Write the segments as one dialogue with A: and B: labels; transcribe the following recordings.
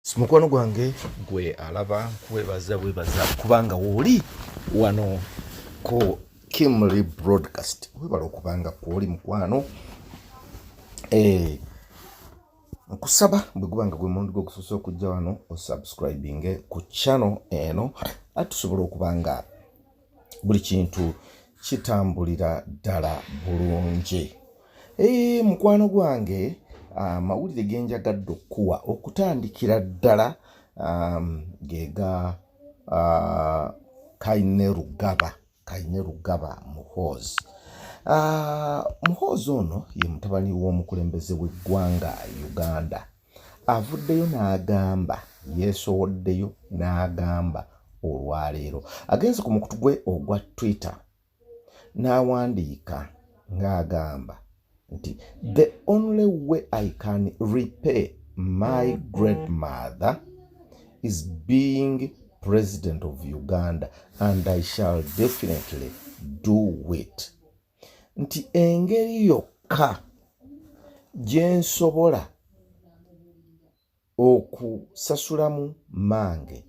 A: Mukwano gwange gwe alaba kwebaza kubanga woli wano ko Kimberley broadcast webala okubanga kwoli mukwano nkusaba bwe gubanga gwe muntu gwo kusosa okujja wano osubscribing ku channel eno atusobola okubanga buli kintu kitambulira ddala bulungi. Mukwano gwange mawulire genjagadde okuwa okutandikira ddala gega Kainerugaba Muhoozi. Muhoozi ono ye mutabani w'omukulembeze w'eggwanga Uganda. Avuddeyo n'agamba, yeesowoddeyo n'agamba olwaleero agenze ku mukutu gwe ogwa Twitter n'awandiika ng'agamba nti the only way I can repay my grandmother is being president of Uganda, and I shall definitely do it. Nti engeri yokka gye nsobola okusasulamu mange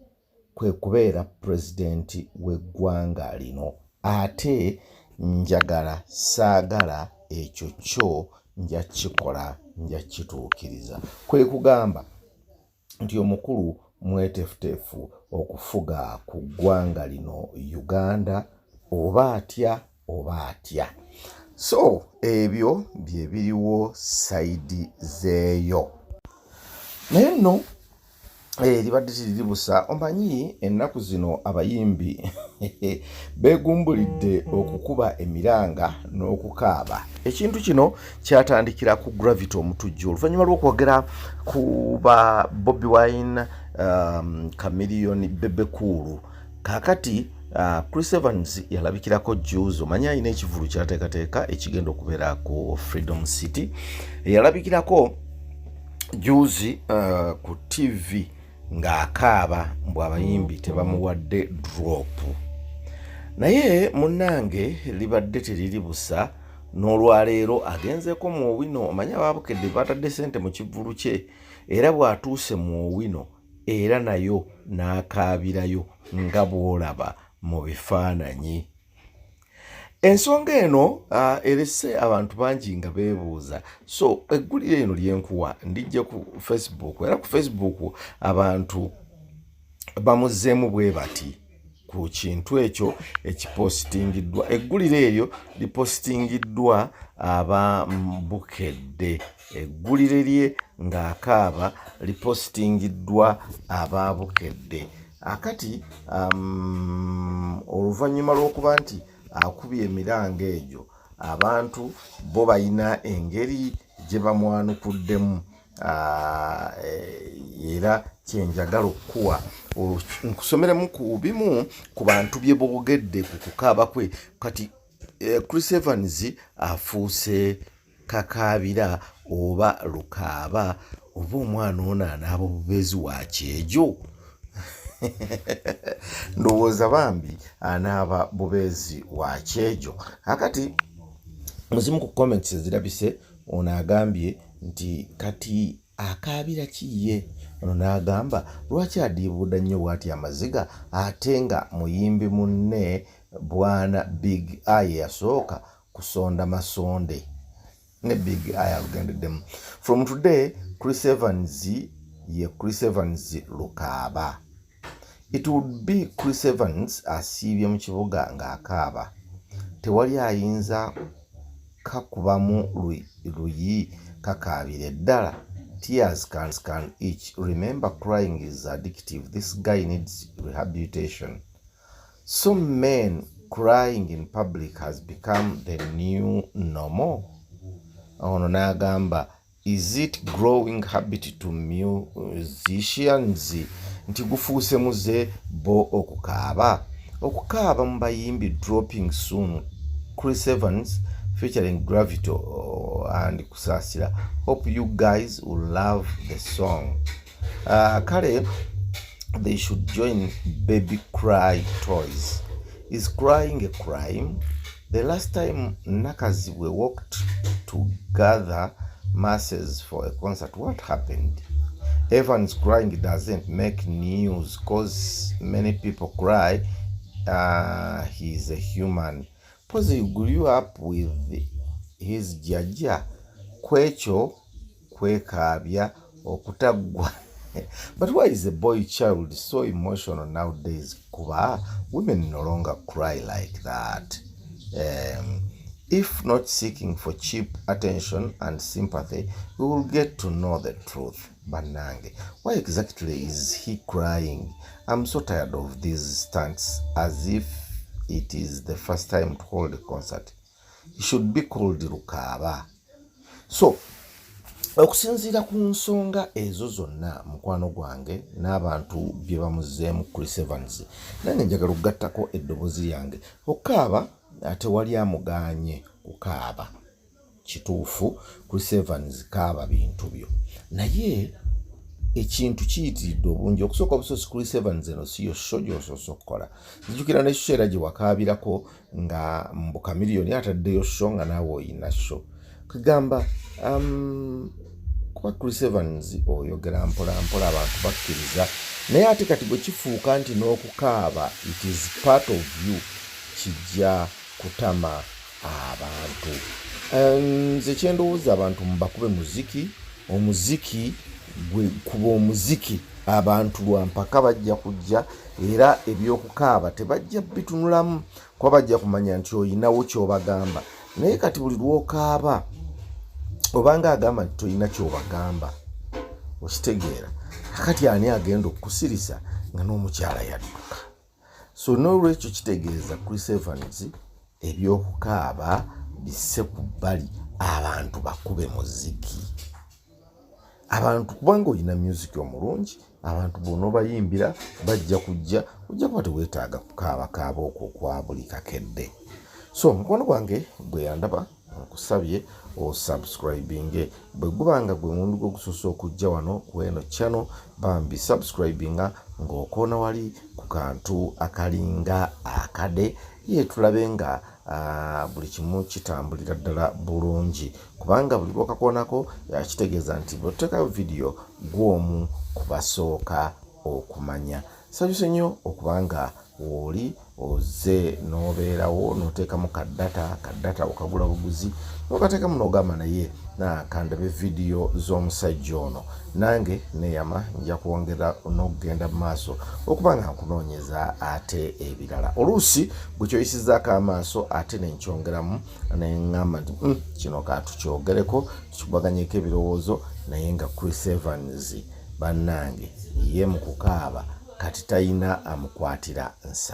A: kwe kubeera pulezidenti w'eggwanga lino, ate njagala saagala ekyo kyo nja kikola, nja kituukiriza. Kwe kugamba nti omukulu mwetefutefu okufuga ku ggwanga lino Uganda, oba atya oba atya. So ebyo bye biriwo sayidi zeeyo. Naye nno libadde tiriri busa. Omanyi ennaku zino abayimbi beegumbulidde okukuba emiranga n'okukaaba. Ekintu kino kyatandikira ku Gravity omutujju oluvannyuma lw'okwogera ku ba Bobi Wine, Chameleone, Bebe Cool. Kaakati Chris Evans yalabikirako juzi, omanyi alina ekivulu kyateekateeka ekigenda okubeera ku Freedom City. Yalabikirako juzi ku TV ng'akaaba mbw abayimbi tebamuwadde drop. Naye munnange libadde teriri busa, n'olwaleero agenzeko mu Owino. Omanyi abaabukedde batadde ssente mu kivulu kye, era bw'atuuse mu Owino era nayo n'akaabirayo nga bw'olaba mu bifaananyi. Ensonga eno erese abantu bangi nga beebuuza. So eggulire eno lyenkuwa ndijja ku Facebook, era ku Facebook abantu bamuzzeemu bwe bati ku kintu ekyo ekipostingiddwa. Eggulire eryo lipostingiddwa Abaabukedde. Eggulire lye ng'akaaba lipostingiddwa Abaabukedde. Akati oluvannyuma lw'okuba nti akubye emiranga egyo, abantu bo balina engeri gye bamwanukuddemu, era kyenjagala okukuwa nkusomeremu ku bimu ku bantu bye boogedde ku kukaaba kwe. Kati Chris Evans afuuse kakaabira oba lukaaba, oba omwana ono anaaba obubeezi wa kyejo. Ndowooza bambi anaaba bubeezi wa kyejo. Akati muzimu ku comments ezirabise, ono agambye nti kati akaabira kiye. Ono n'agamba lwaki adiibuuda nnyo bw'ati amaziga ate nga muyimbi munne bwana Big Eye yasooka kusonda masonde ne Big Eye alugendeddemu. From today, Chris Evans ye Chris Evans lukaaba. It would be Chris Evans asiibye mu kibuga ng'akaaba. Tewali ayinza kakubamu luyi kakaabire ddala. Tears can itch. Remember, crying is addictive. This guy needs rehabilitation. Some men crying in public has become the new normal. Ono n'agamba, is it growing habit to musicians? Nti gufuuse muze bo okukaaba. Okukaaba mu bayimbi dropping soon. Chris Evans featuring Gravity and Kusasira. Hope you guys will love the song. Kale, they should join Baby Cry Toys. Is crying a crime? The last time Nakazi we walked to gather masses for a concert, what happened? Evans crying doesn't make news because many people cry. He's a human. Because he grew up with his jaja. Kwecho kwekabya okutagwa. But why is a boy child so emotional nowadays? Kuba women no longer cry like that. If not seeking for cheap attention and sympathy, we will get to know the truth. Banange, why exactly is he crying? I'm so tired of these stunts, as if it is the first time to hold a concert. He should be called Rukaba. So, okusinziira ku nsonga ezo zonna mukwano gwange n'abantu bye bamuzeemu Chris Evans, nange njagala okugattako eddoboozi lyange. Okukaaba tewali amugaanye kukaaba. Kituufu, Chris Evans kaaba bintu byo. Naye ekintu kiyitiridde obungi. Okusooka obusozi Chris Evans eno si yo show gy'osoose okukola. Nzijukira n'ekiseera gye wakaabirako nga mbuka miliyoni ataddeyo show nga naawe oyina show. Kugamba kuba Chris Evans oyogera mpola mpola abantu bakkiriza, naye ate kati bwe kifuuka nti n'okukaaba it is part of you, kijja kutama abantu. Nze kyendowooza abantu mbakube muziki, omuziki gwe kuba omuziki abantu lwampaka bajja kujja, era ebyokukaaba tebajja bitunulamu kuba bajja kumanya nti oyinawo ky'obagamba. Naye kati buli lwokaaba obanga agamba nti toyina ky'obagamba, okitegeera kati ani agenda okukusirisa nga n'omukyala yadduka. So n'olwekyo kitegeeza Chris Evans ebyokukaaba bisse ku bbali, abantu bakube muziki. Abantu kubanga olina music omulungi, abantu bonna obayimbira bajja ojja kuba teweetaaga kukaabakaaba okwo kwa buli kakedde. So mukwano gwange gwe yandaba nkusabye osubscribinge. Bwe gubanga gwe mundu gwogusoose okujja wano ku eno channel, bambi subscribinga ng'okoona wali ku kantu akalinga akade, ye tulabe nga buli kimu kitambulira ddala bulungi. Kubanga buli lwokakoonako kitegeeza nti bw'oteekayo vidiyo gw'omu kubasooka okumanya. Nsanyuse nnyo okubanga woli oze n'obeerawo n'oteekamu kaddata okagula buguzi n'okateekamu n'ogamba naye kandabe vidiyo z'omusajja ono. Nange neeyama nja kwongera n'okugenda mu maaso okubanga nkunoonyeza ate ebirala. Oluusi bwe kyoyisizaako amaaso ate nenkyongeramu neŋŋamba nti kino katukyogereko tukibaganyeko ebirowoozo, naye nga Chris Evans bannange ye mu kukaaba kati tayina amukwatira nsa.